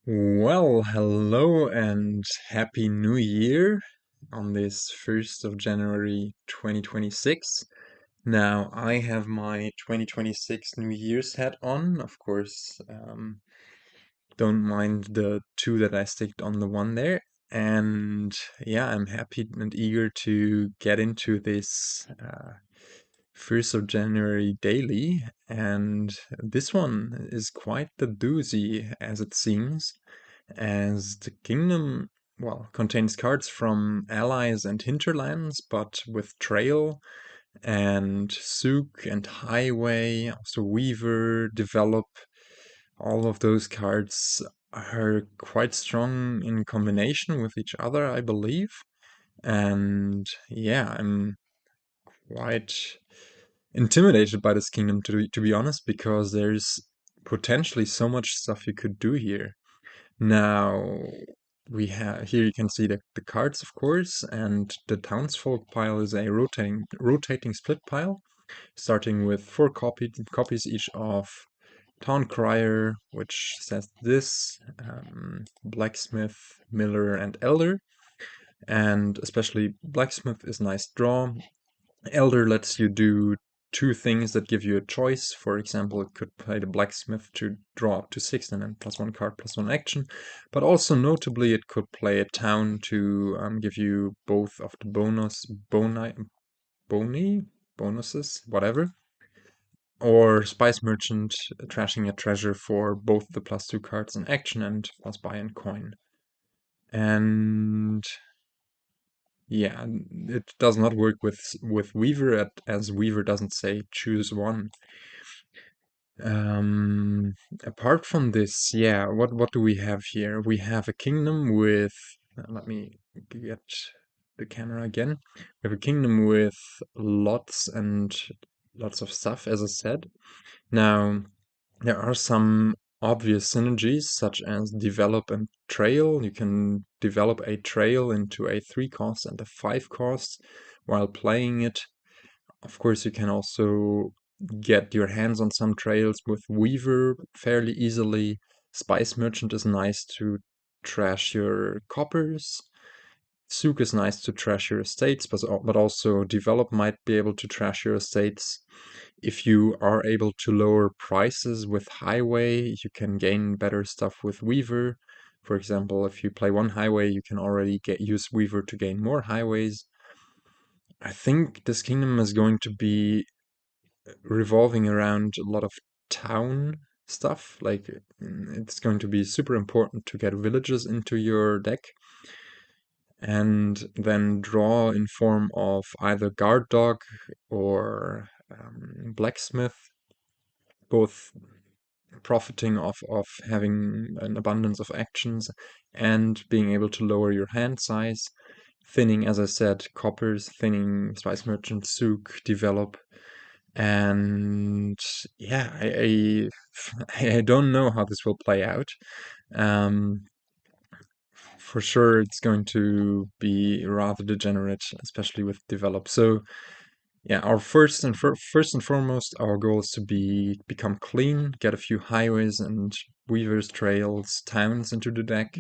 Well, hello and happy new year on this 1st of January 2026. Now, I have my 2026 New Year's hat on. Of course, don't mind the two that I sticked on the one there. And yeah, I'm happy and eager to get into this 1st of January daily. And this one is quite the doozy, as it seems, as the kingdom, well, contains cards from allies and hinterlands, but with trail and souk and highway, also weaver, develop. All of those cards are quite strong in combination with each other, I believe. And yeah, I'm quite intimidated by this kingdom, to be honest, because there's potentially so much stuff you could do here. Now, we have here you can see the cards, of course, and the townsfolk pile is a rotating split pile, starting with four copies each of Town Crier, which says this, Blacksmith, Miller, and Elder. And especially Blacksmith is nice draw. Elder lets you do two things that give you a choice. For example, it could play the Blacksmith to draw up to 6 and then +1 card, +1 action. But also notably, it could play a Town to give you both of the bonuses, whatever. Or Spice Merchant, trashing a treasure for both the +2 cards in action and +buy and coin. And yeah, it does not work with Weaver, as Weaver doesn't say choose one. Apart from this, yeah, what do we have here? We have a kingdom with, let me get the camera again. We have a kingdom with lots and lots of stuff, as I said. Now, there are some obvious synergies, such as develop and trail. You can develop a trail into a 3 cost and a 5 cost while playing it. Of course, you can also get your hands on some trails with Weaver fairly easily. Spice Merchant is nice to trash your coppers. Souk is nice to trash your estates, but also Develop might be able to trash your estates. If you are able to lower prices with Highway, you can gain better stuff with Weaver. For example, if you play one Highway, you can already use Weaver to gain more Highways. I think this kingdom is going to be revolving around a lot of town stuff. Like, it's going to be super important to get villages into your deck and then draw in form of either guard dog or blacksmith, both profiting of having an abundance of actions and being able to lower your hand size. Thinning, as I said, coppers, thinning Spice Merchant, souk, develop. And yeah, I don't know how this will play out. Um, for sure, it's going to be rather degenerate, especially with develop. So yeah, our first and foremost, our goal is to become clean, get a few highways and weavers, trails, towns into the deck,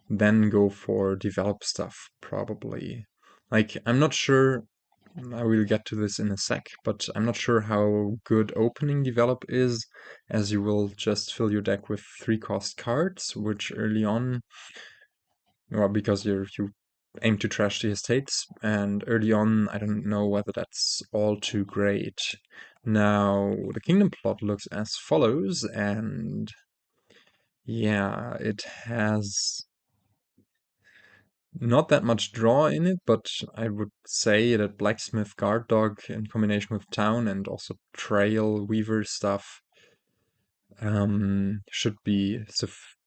then go for develop stuff, probably. Like, I'm not sure, I will get to this in a sec, but I'm not sure how good opening develop is, as you will just fill your deck with 3 cost cards, which early on, well, because you aim to trash the estates, and early on, I don't know whether that's all too great. Now, the kingdom plot looks as follows, and yeah, it has not that much draw in it, but I would say that Blacksmith Guard Dog in combination with Town and also Trail Weaver stuff should be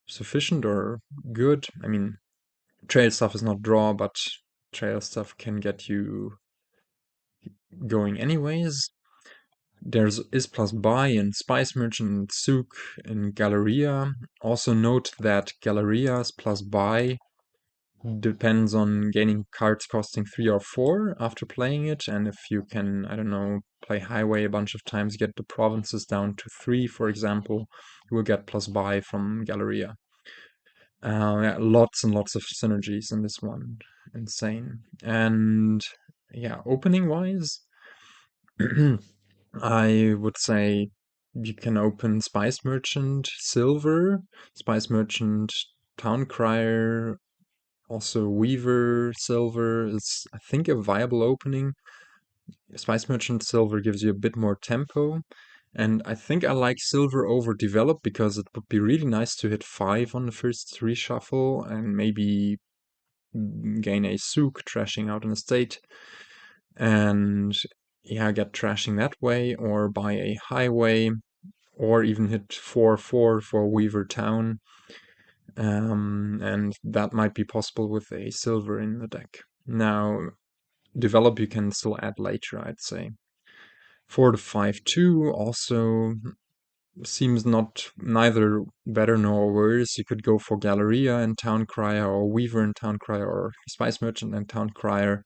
sufficient or good. I mean, Trail stuff is not draw, but Trail stuff can get you going anyways. There's is plus buy in Spice Merchant and Souk in Galleria. Also note that Galleria's plus buy depends on gaining cards costing 3 or 4 after playing it, and if you can, I don't know, play Highway a bunch of times, get the provinces down to 3, for example, you will get plus buy from Galleria. Yeah, lots and lots of synergies in this one. Insane. And yeah, opening wise, I would say you can open Spice Merchant Silver, Spice Merchant Town Crier, also Weaver Silver is, I think, a viable opening. Spice Merchant Silver gives you a bit more tempo. And I think I like Silver over Develop because it would be really nice to hit 5 on the first reshuffle and maybe gain a Souk, trashing out an estate. And yeah, get trashing that way, or buy a highway, or even hit 4/4 for Weaver Town. And that might be possible with a Silver in the deck. Now, Develop you can still add later, I'd say. 4 to 5/2 also seems not neither better nor worse. You could go for Galleria and Town Crier, or Weaver and Town Crier, or Spice Merchant and Town Crier.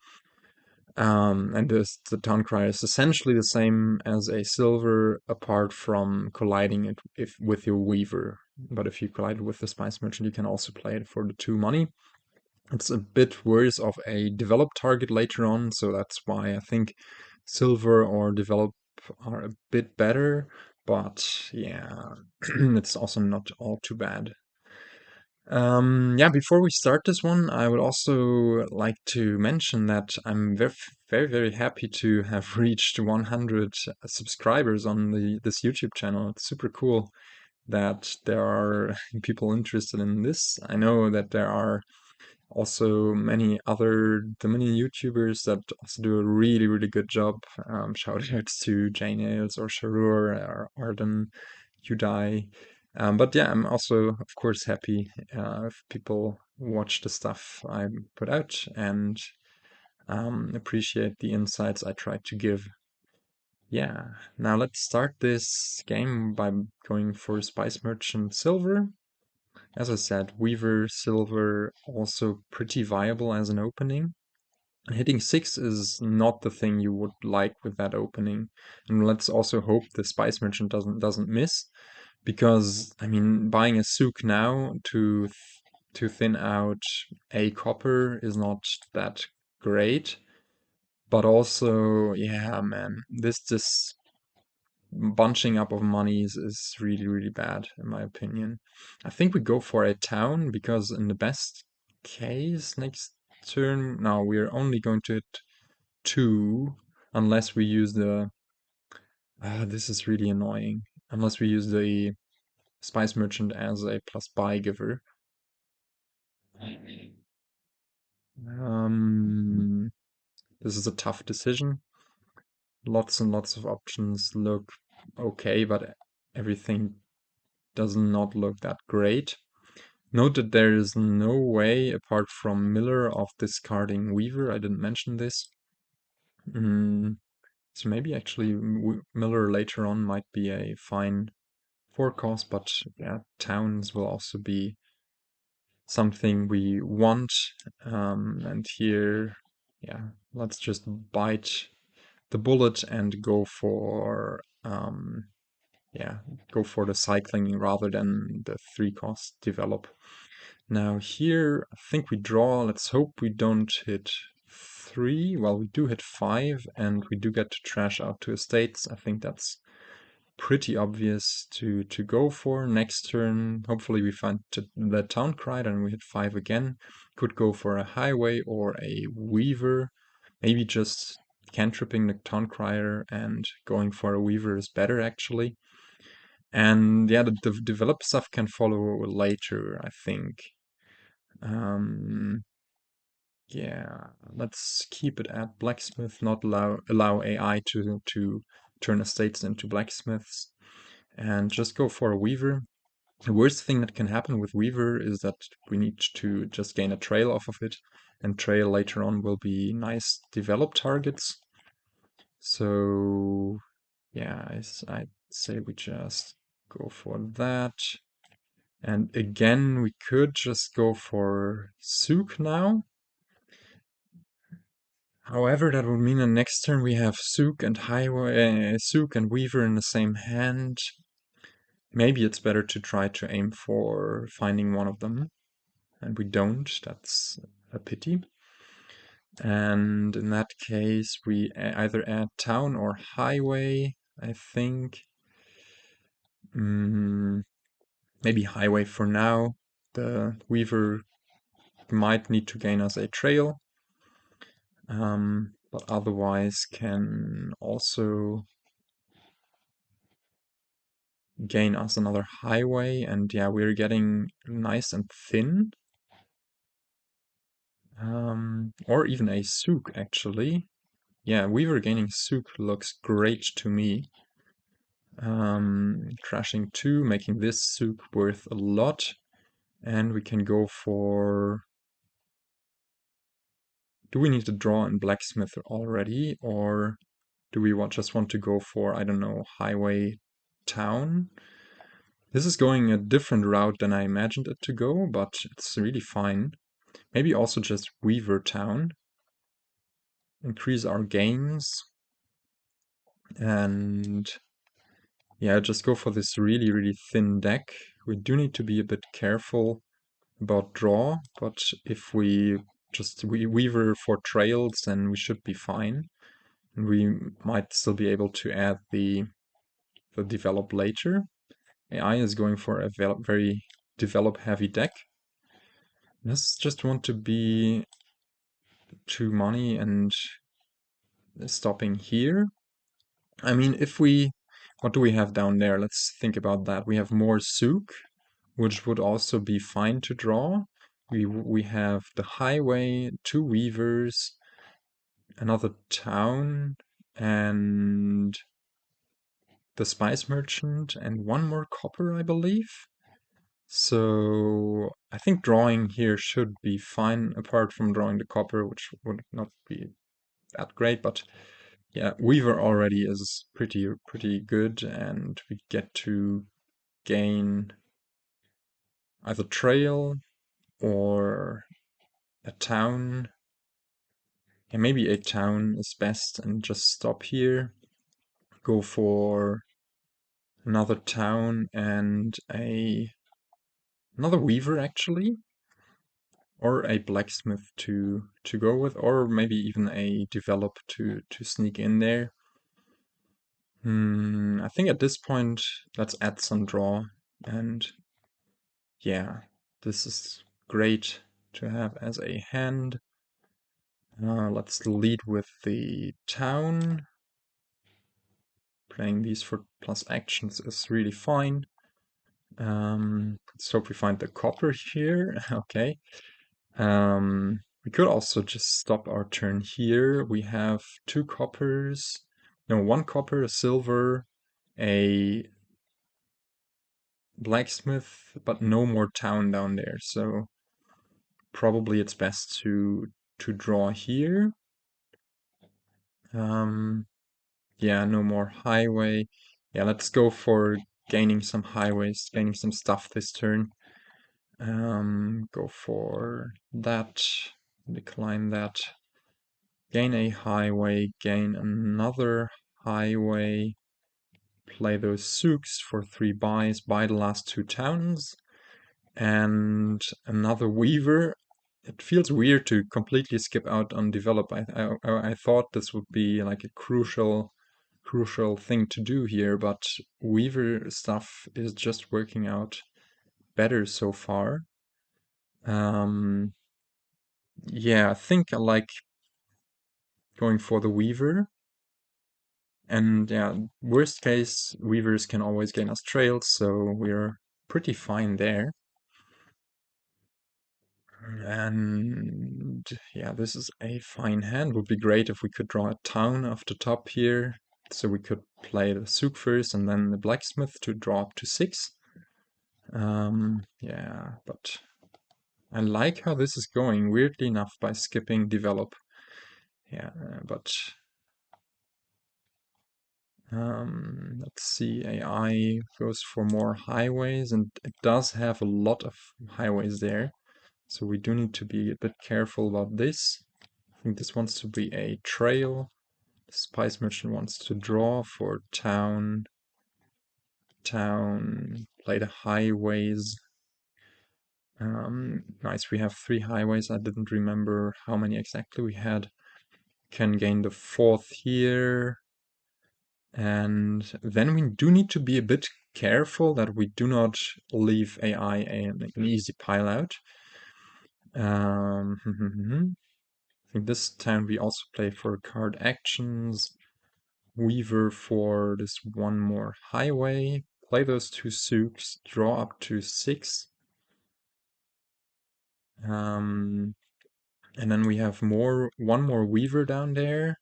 And the Town Crier is essentially the same as a Silver, apart from colliding it with your Weaver. But if you collide with the Spice Merchant, you can also play it for the 2 money. It's a bit worse of a develop target later on, so that's why I think Silver or Develop are a bit better. But yeah, it's also not all too bad. Yeah, before we start this one, I would also like to mention that I'm very, very, very happy to have reached 100 subscribers on this YouTube channel. It's super cool that there are people interested in this. I know that there are also many other Dominion YouTubers that also do a really, really good job. Shout outs to Jane Ailes or Sharur or Arden, Udai. But yeah, I'm also, of course, happy if people watch the stuff I put out and appreciate the insights I try to give. Yeah, now let's start this game by going for Spice Merchant Silver. As I said, Weaver Silver also pretty viable as an opening. Hitting 6 is not the thing you would like with that opening. And let's also hope the Spice Merchant doesn't miss. Because, I mean, buying a Souk now to thin out a copper is not that great. But also, yeah, man, this bunching up of monies is really, really bad, in my opinion. I think we go for a town, because in the best case, next turn, no, we're only going to hit 2, unless we use the... this is really annoying. Unless we use the Spice Merchant as a plus buy giver. This is a tough decision. Lots and lots of options look okay, but everything does not look that great. Note that there is no way, apart from Miller, of discarding Weaver. I didn't mention this. So maybe actually Miller later on might be a fine forecast, but yeah, Towns will also be something we want. And here, yeah, let's just bite the bullet and go for go for the cycling rather than the 3-cost develop. Now here, I think we draw. Let's hope we don't hit 3. Well, we do hit 5, and we do get to trash out 2 estates. I think that's pretty obvious to go for. Next turn, hopefully we find the Town Crier and we hit 5 again. Could go for a highway or a Weaver. Maybe just cantripping the Town Crier and going for a Weaver is better, actually. And yeah, the develop stuff can follow later, I think. Yeah, let's keep it at blacksmith, not allow AI to turn estates into blacksmiths, and just go for a weaver. The worst thing that can happen with weaver is that we need to just gain a trail off of it, and trail later on will be nice develop targets. So yeah, I'd say we just go for that. And again, we could just go for Souk now. However, that would mean that next turn we have Souk and Highway, Souk and Weaver in the same hand. Maybe it's better to try to aim for finding one of them. and we don't. That's a pity. And in that case, we either add town or highway, I think. Maybe highway for now. The weaver might need to gain us a trail, but otherwise can also gain us another highway. And yeah, we're getting nice and thin. Or even a souk, actually. Yeah, weaver gaining souk looks great to me. Crashing 2, making this souk worth a lot. And we can go for... Do we need to draw in blacksmith already? Or do we just want to go for, I don't know, highway town? This is going a different route than I imagined it to go, but it's really fine. Maybe also just weaver town. Increase our gains. And yeah, just go for this really, really thin deck. We do need to be a bit careful about draw, but if we just weaver for trails, then we should be fine. And we might still be able to add the develop later. AI is going for a very develop heavy deck. Let's just want to be 2 money and stopping here. I mean, if we... What do we have down there? Let's think about that. We have more souk, which would also be fine to draw. We have the highway, 2 weavers, another town, and the spice merchant, and 1 more copper, I believe. So I think drawing here should be fine, apart from drawing the copper, which would not be that great, but yeah, weaver already is pretty good, and we get to gain either trail or a town. Yeah, maybe a town is best, and just stop here. Go for another town and another weaver, actually. Or a blacksmith to go with, or maybe even a develop to sneak in there. I think at this point, let's add some draw, and yeah, this is great to have as a hand. Let's lead with the town. Playing these for plus actions is really fine. Let's hope we find the copper here. Okay. We could also just stop our turn here. We have 2 coppers. No, 1 copper, a silver, a blacksmith, but no more town down there. So probably it's best to draw here. Yeah, no more highway. Yeah, let's go for gaining some highways, gaining some stuff this turn. Go for that, decline that. Gain a highway, gain another highway, play those souks for 3 buys, buy the last 2 towns, and another weaver. It feels weird to completely skip out on develop. I thought this would be like a crucial thing to do here, but weaver stuff is just working out better so far. Yeah, I think I like going for the weaver. And yeah, worst case, weavers can always gain us trails, so we're pretty fine there. And yeah, this is a fine hand. Would be great if we could draw a town off the top here. So we could play the souk first and then the blacksmith to draw up to 6. Yeah, but I like how this is going, weirdly enough, by skipping develop. Yeah, but let's see, AI goes for more highways, and it does have a lot of highways there. So we do need to be a bit careful about this. I think this wants to be a trail. The spice merchant wants to draw for town. Play the highways. Nice, we have 3 highways. I didn't remember how many exactly we had. Can gain the 4th here. And then we do need to be a bit careful that we do not leave AI an easy pile out. I think this time we also play for card actions. Weaver for this one more highway. Play those 2 souks, draw up to 6. And then we have one more Weaver down there.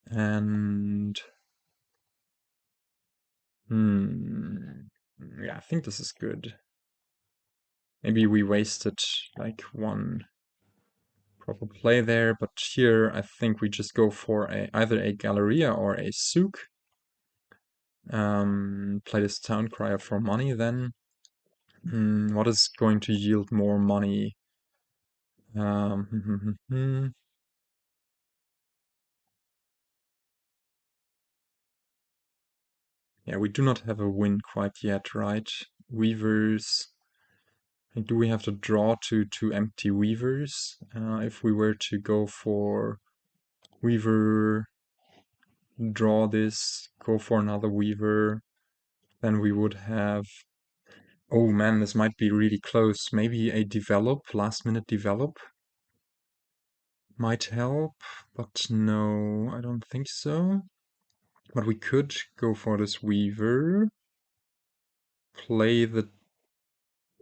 And yeah, I think this is good. Maybe we wasted like one proper play there, but here I think we just go for either a Galleria or a souk. Play this Town Crier for money then. What is going to yield more money? Yeah, we do not have a win quite yet, right? Weavers. Do we have to draw to 2 empty weavers? If we were to go for weaver, draw this, go for another weaver, then we would have... Oh man, this might be really close. Maybe a develop, last minute develop might help, but no, I don't think so. But we could go for this weaver, play the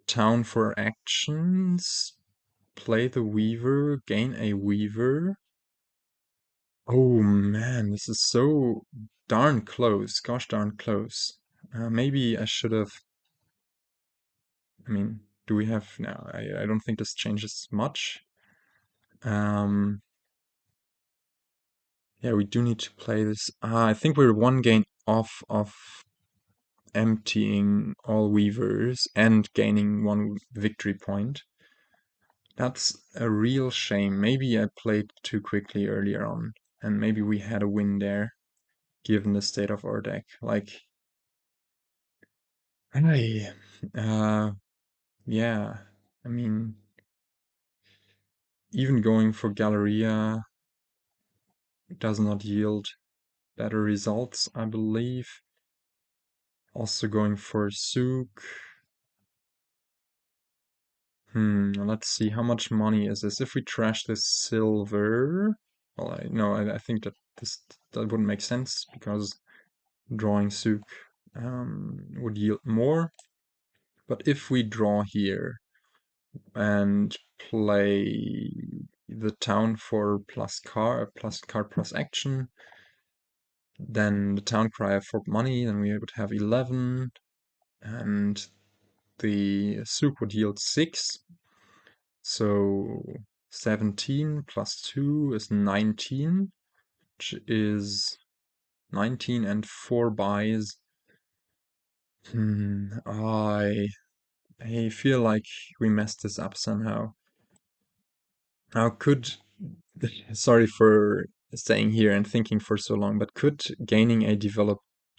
town for actions, play the weaver, gain a weaver. Oh man, this is so darn close, gosh darn close. Maybe I should have... I mean, do we have... No, I don't think this changes much. Yeah, we do need to play this. I think we're one gain off of emptying all weavers and gaining one victory point. That's a real shame. Maybe I played too quickly earlier on, and maybe we had a win there, given the state of our deck. Like, I, yeah, I mean, even going for Galleria does not yield better results, I believe. Also going for Souk. Let's see, how much money is this? If we trash this silver, well, I think that that wouldn't make sense because drawing Souk would yield more. But if we draw here and play the town for plus card plus action, then the town crier for money, then we would have 11, and the Souk would yield 6. So 17 plus 2 is 19, which is 19 and 4 buys. I feel like we messed this up somehow. Now sorry for staying here and thinking for so long, but could gaining a develop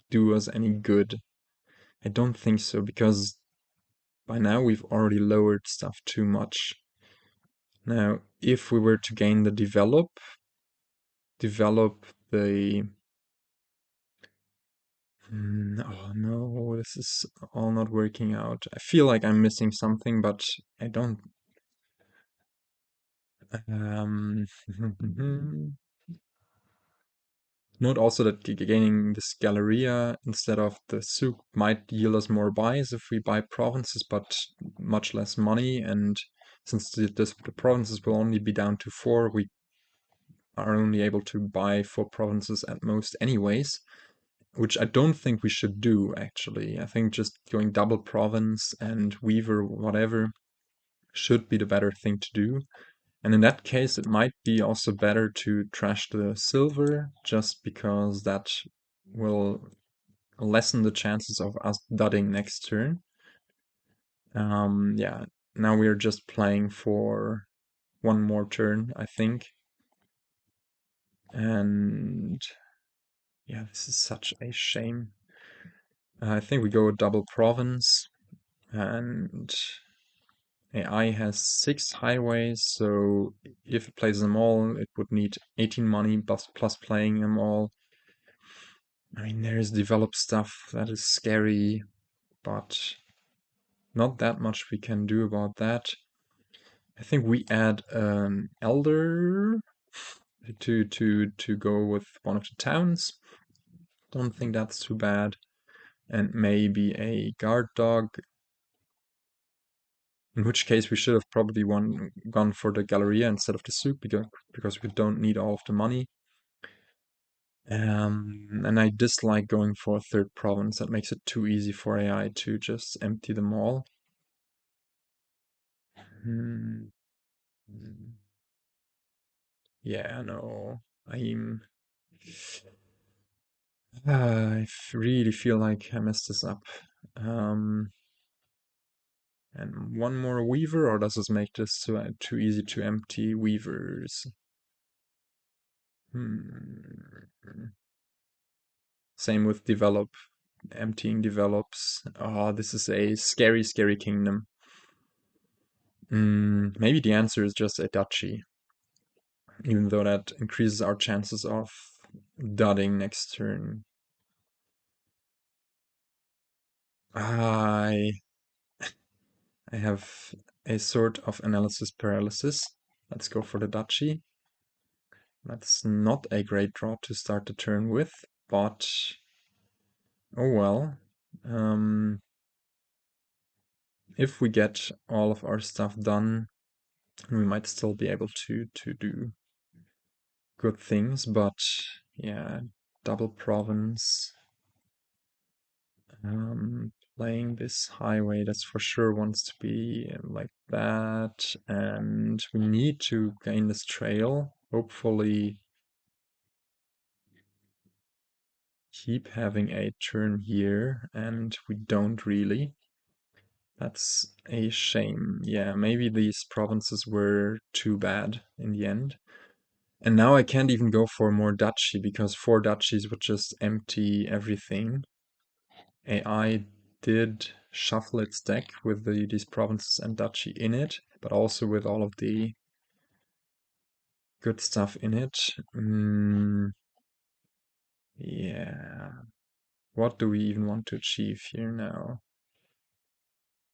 do us any good? I don't think so, because by now we've already lowered stuff too much. Now, if we were to gain the develop the... Oh no, this is all not working out. I feel like I'm missing something, but I don't... Note also that gaining this Galleria instead of the Souk might yield us more buys if we buy provinces, but much less money. And since the provinces will only be down to 4, we are only able to buy 4 provinces at most anyways, which I don't think we should do, actually. I think just going double province and Weaver, whatever, should be the better thing to do. And in that case, it might be also better to trash the silver, just because that will lessen the chances of us dudding next turn. Yeah, now we're just playing for one more turn, I think. And yeah, this is such a shame. I think we go double province, and AI has 6 highways, so if it plays them all, it would need 18 money plus playing them all. I mean, there's developed stuff that is scary, but not that much we can do about that. I think we add an elder to go with one of the towns. Don't think that's too bad. And maybe a guard dog. In which case we should have probably gone for the Galleria instead of the soup because we don't need all of the money. And I dislike going for a third province. That makes it too easy for AI to just empty them all. Hmm. Yeah, no. I'm. Really feel like I messed this up. Um, and one more weaver, or does this make this too easy to empty weavers? Hmm. Same with develop. Emptying develops. Oh, this is a scary, scary kingdom. Maybe the answer is just a duchy, even though that increases our chances of dudding next turn. I I have a sort of analysis paralysis. Let's go for the duchy. That's not a great draw to start the turn with, but oh well. If we get all of our stuff done, we might still be able to do good things, but yeah, double province. Playing this highway, that's for sure wants to be like that, and we need to gain this trail. Hopefully keep having a turn here, and we don't really. That's a shame. Yeah, maybe these provinces were too bad in the end. And now I can't even go for more duchy because 4 duchies would just empty everything. AI did shuffle its deck with these provinces and duchy in it, but also with all of the good stuff in it. Yeah. What do we even want to achieve here now?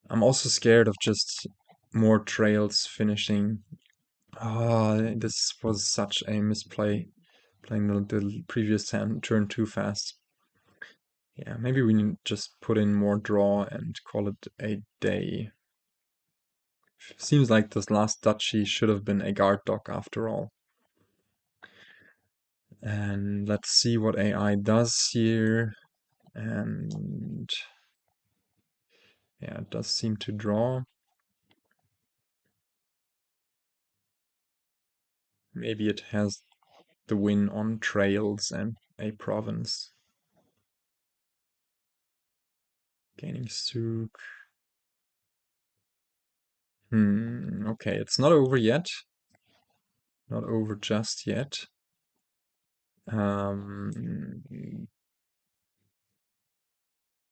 I'm also scared of just more trails finishing. Ah, this was such a misplay, playing the previous turn too fast. Yeah, maybe we need just put in more draw and call it a day. Seems like this last duchy should have been a guard dog after all. And let's see what AI does here. And yeah, it does seem to draw. Maybe it has the win on trails and a province. Gaining Souk. Okay, it's not over yet. Not over just yet.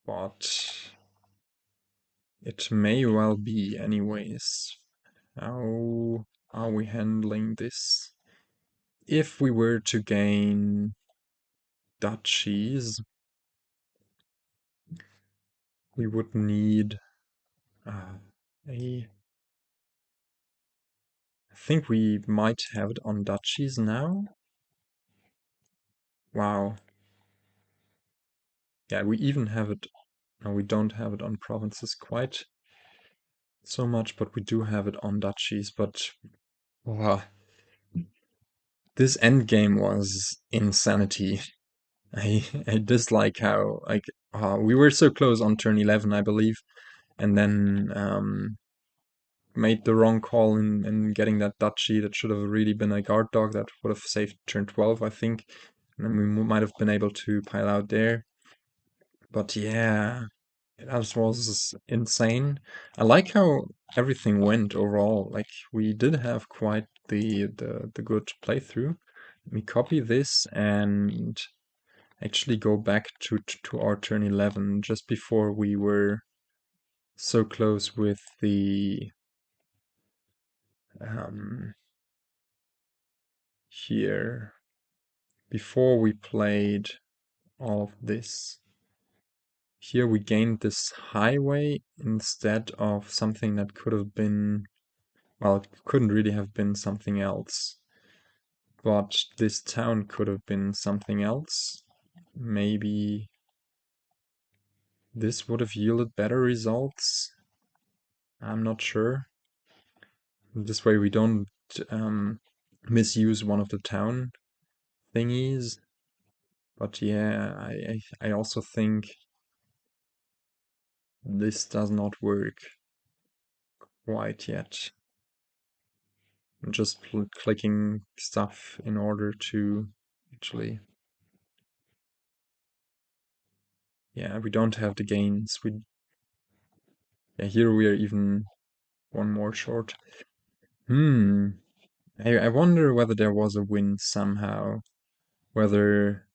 But it may well be anyways. How are we handling this? If we were to gain duchies, we would need a... I think we might have it on duchies now. Wow. Yeah, we even have it... No, we don't have it on provinces quite so much, but we do have it on duchies. But wow, this endgame was insanity. I dislike how like we were so close on turn 11, I believe, and then made the wrong call in getting that duchy. That should have really been a guard dog that would have saved turn 12, I think, and then we might have been able to pile out there. But yeah, that was insane. I like how everything went overall. Like we did have quite the good playthrough. Let me copy this and actually go back to our turn 11 just before we were so close with the um, here before we played all of this. Here we gained this highway instead of something that could have been, well, it couldn't really have been something else. But this town could have been something else. Maybe this would have yielded better results. I'm not sure. This way we don't misuse one of the town thingies. But yeah, I also think this does not work quite yet. I'm just clicking stuff in order to actually... Yeah, we don't have the gains. Yeah, here we are even one more short. I wonder whether there was a win somehow. Whether...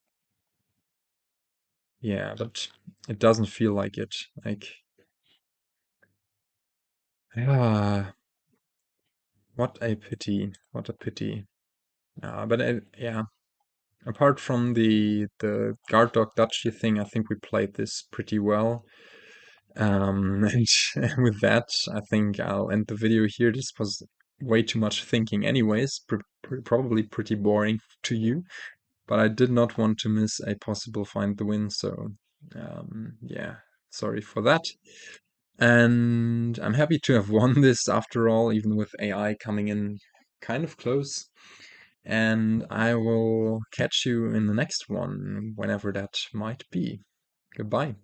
Yeah, but it doesn't feel like it. Like... Ah, what a pity. What a pity. But yeah, apart from the guard dog duchy thing, I think we played this pretty well. And with that, I think I'll end the video here. This was way too much thinking anyways, probably pretty boring to you, but I did not want to miss a possible find the win, so yeah, sorry for that. And I'm happy to have won this after all, even with AI coming in kind of close. And I will catch you in the next one, whenever that might be. Goodbye.